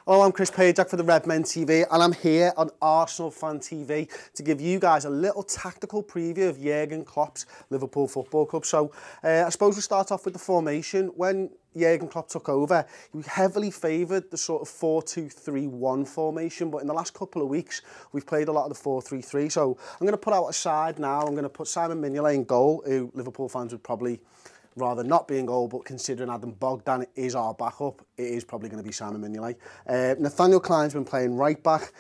Hello, I'm Chris Pajek for the RedMenTV, and I'm here on Arsenal Fan TV to give you guys a little tactical preview of Jurgen Klopp's Liverpool Football Club. So I suppose we'll start off with the formation. When Jurgen Klopp took over, he heavily favoured the sort of 4-2-3-1 formation, but in the last couple of weeks, we've played a lot of the 4-3-3. So I'm going to put out a side now. I'm going to put Simon Mignolet in goal, who Liverpool fans would probably rather not be in goal, but considering Adam Bogdan is our backup, it is probably going to be Simon Mignolet. Nathaniel Klein's been playing right back.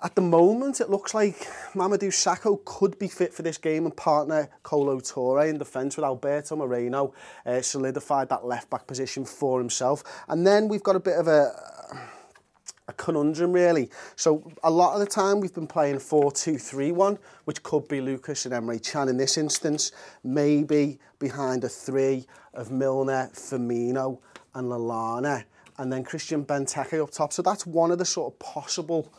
At the moment, it looks like Mamadou Sakho could be fit for this game, and partner Kolo Touré in defence with Alberto Moreno solidified that left-back position for himself. And then we've got a bit of a conundrum, really. So a lot of the time we've been playing 4-2-3-1, which could be Lucas and Emre Can in this instance, maybe behind a three of Milner, Firmino and Lallana, and then Christian Benteke up top. So that's one of the sort of possible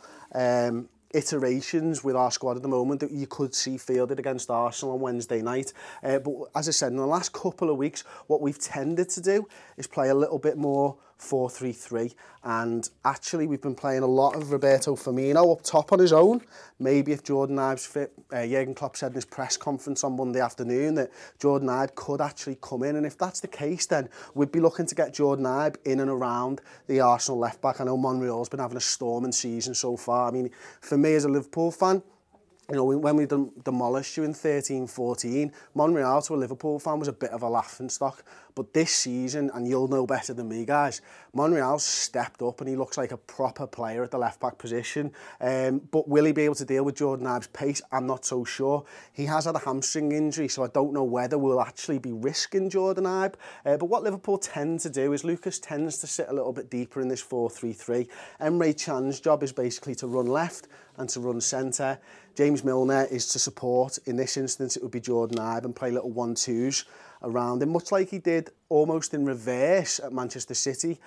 iterations with our squad at the moment that you could see fielded against Arsenal on Wednesday night. But as I said, in the last couple of weeks, what we've tended to do is play a little bit more 4-3-3, and actually we've been playing a lot of Roberto Firmino up top on his own. Maybe if Jordan Ibe's fit, Jurgen Klopp said in his press conference on Monday afternoon that Jordan Ibe could actually come in, and if that's the case, then we'd be looking to get Jordan Ibe in and around the Arsenal left back. I know Monreal's been having a storming season so far. I mean, for me as a Liverpool fan, you know, when we demolished you in 13-14, Monreal to a Liverpool fan was a bit of a laughing stock. But this season, and you'll know better than me, guys, Monreal's stepped up and he looks like a proper player at the left-back position. But will he be able to deal with Jordan Ibe's pace? I'm not so sure. He has had a hamstring injury, so I don't know whether we'll actually be risking Jordan Ibe. But what Liverpool tend to do is Lucas tends to sit a little bit deeper in this 4-3-3. Emre Can's job is basically to run left and to run centre. James Milner is to support. In this instance, it would be Jordan Ibe, and play little 1-2s around him, much like he did almost in reverse at Manchester City.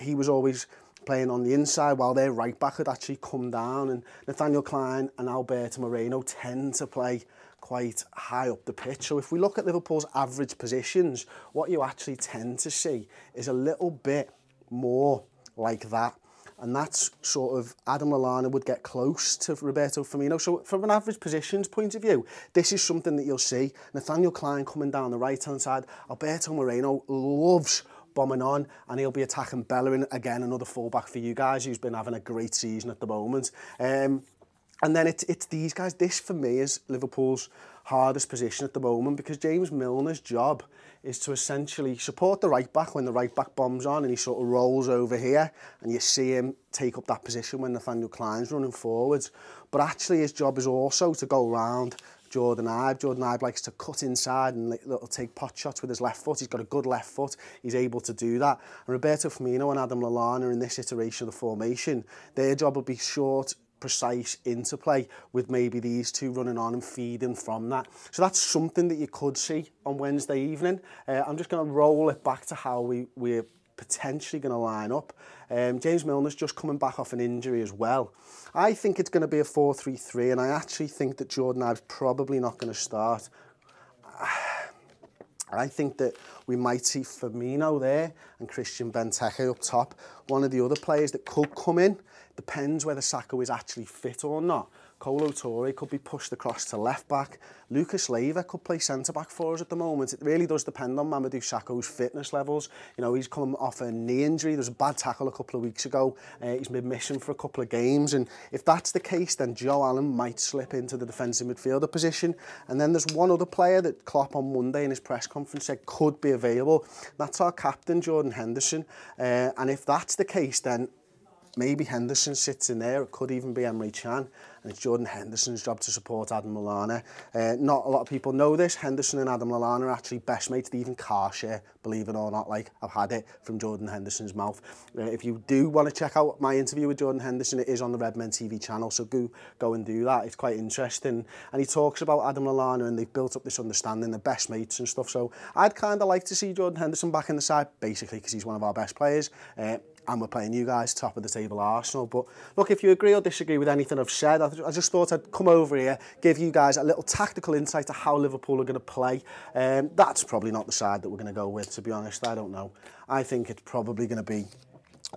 He was always playing on the inside while their right back had actually come down, and Nathaniel Klein and Alberto Moreno tend to play quite high up the pitch. So if we look at Liverpool's average positions, what you actually tend to see is a little bit more like that. And that's sort of, Adam Lallana would get close to Roberto Firmino. So from an average positions point of view, this is something that you'll see. Nathaniel Klein coming down the right-hand side. Alberto Moreno loves bombing on, and he'll be attacking Bellerin, again, another fullback for you guys, who's been having a great season at the moment. And then it's these guys. This, for me, is Liverpool's hardest position at the moment, because James Milner's job is to essentially support the right back when the right back bombs on and he sort of rolls over here, and you see him take up that position when Nathaniel Klein's running forwards. But actually his job is also to go round Jordan Ibe. Jordan Ibe likes to cut inside and take pot shots with his left foot. He's got a good left foot. He's able to do that. And Roberto Firmino and Adam Lallana in this iteration of the formation, their job will be short, precise interplay with maybe these two running on and feeding from that. So that's something that you could see on Wednesday evening. I'm just going to roll it back to how we're potentially going to line up. James Milner's just coming back off an injury as well. I think it's going to be a 4-3-3, and I actually think that Jordan Ibe's probably not going to start. I think that we might see Firmino there and Christian Benteke up top. One of the other players that could come in, depends whether Sakho is actually fit or not. Kolo Touré could be pushed across to left back. Lucas Leiva could play centre back for us at the moment. It really does depend on Mamadou Sakho's fitness levels. You know, he's come off a knee injury. There was a bad tackle a couple of weeks ago. He's been missing for a couple of games, and if that's the case, then Joe Allen might slip into the defensive midfielder position. And then there's one other player that Klopp on Monday in his press conference said could be available. That's our captain, Jordan Henderson. And if that's the case, then maybe Henderson sits in there. It could even be Emre Can, and it's Jordan Henderson's job to support Adam Lallana. Not a lot of people know this. Henderson and Adam Lallana are actually best mates. They even car share, believe it or not. Like, I've had it from Jordan Henderson's mouth. If you do want to check out my interview with Jordan Henderson, it is on the RedMenTV channel, so go and do that. It's quite interesting. And he talks about Adam Lallana, and they've built up this understanding, they're best mates and stuff. So I'd kind of like to see Jordan Henderson back in the side, basically because he's one of our best players. And we're playing you guys top of the table Arsenal. But look, if you agree or disagree with anything I've said, I just thought I'd come over here, give you guys a little tactical insight to how Liverpool are going to play. That's probably not the side that we're going to go with, to be honest. I don't know. I think it's probably going to be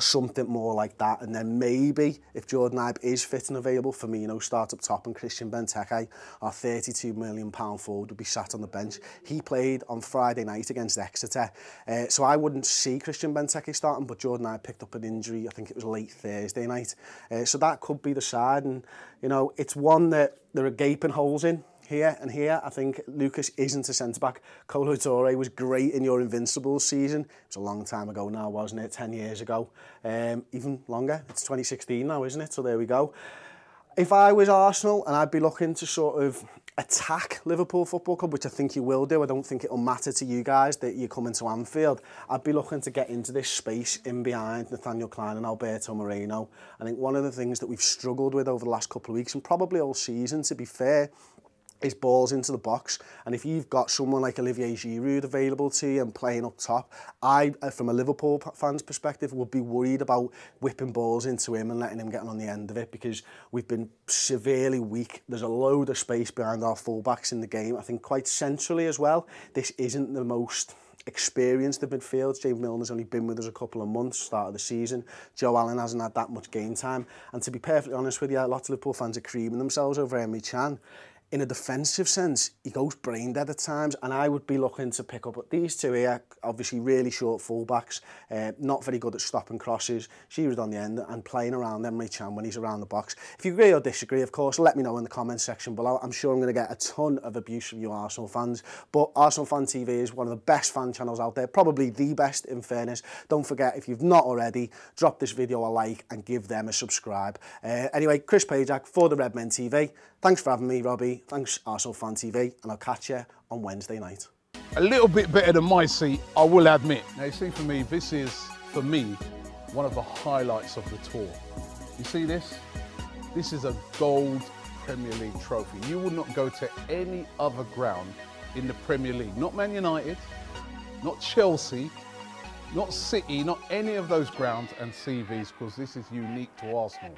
something more like that. And then maybe if Jordan Ibe is fit and available, Firmino start up top and Christian Benteke, our £32 million forward, would be sat on the bench. He played on Friday night against Exeter, so I wouldn't see Christian Benteke starting, but Jordan Ibe picked up an injury, I think it was late Thursday night, so that could be the side. And you know, it's one that there are gaping holes in here and here. I think Lucas isn't a centre-back. Kolo Touré was great in your Invincibles season. It was a long time ago now, wasn't it? 10 years ago. Even longer. It's 2016 now, isn't it? So there we go. If I was Arsenal and I'd be looking to sort of attack Liverpool Football Club, which I think you will do, I don't think it'll matter to you guys that you come into Anfield, I'd be looking to get into this space in behind Nathaniel Klein and Alberto Moreno. I think one of the things that we've struggled with over the last couple of weeks, and probably all season to be fair, is balls into the box. And if you've got someone like Olivier Giroud available to you and playing up top, I, from a Liverpool fan's perspective, would be worried about whipping balls into him and letting him get on the end of it, because we've been severely weak. There's a load of space behind our fullbacks in the game. I think quite centrally as well, this isn't the most experienced of midfields. James Milner's only been with us a couple of months, start of the season. Joe Allen hasn't had that much game time. And to be perfectly honest with you, a lot of Liverpool fans are creaming themselves over Emre Can. In a defensive sense, he goes brain dead at times, and I would be looking to pick up these two here, obviously really short fullbacks, not very good at stopping crosses, Giroud on the end, and playing around Emre Can when he's around the box. If you agree or disagree, of course, let me know in the comments section below. I'm sure I'm going to get a ton of abuse from you Arsenal fans, but Arsenal Fan TV is one of the best fan channels out there, probably the best in fairness. Don't forget, if you've not already, drop this video a like and give them a subscribe. Anyway, Chris Pajek for the RedMenTV. Thanks for having me, Robbie. Thanks, Arsenal Fan TV, and I'll catch you on Wednesday night. A little bit better than my seat, I will admit. Now, you see, for me, this is, for me, one of the highlights of the tour. You see this? This is a gold Premier League trophy. You will not go to any other ground in the Premier League. Not Man United, not Chelsea, not City, not any of those grounds and see these, because this is unique to Arsenal.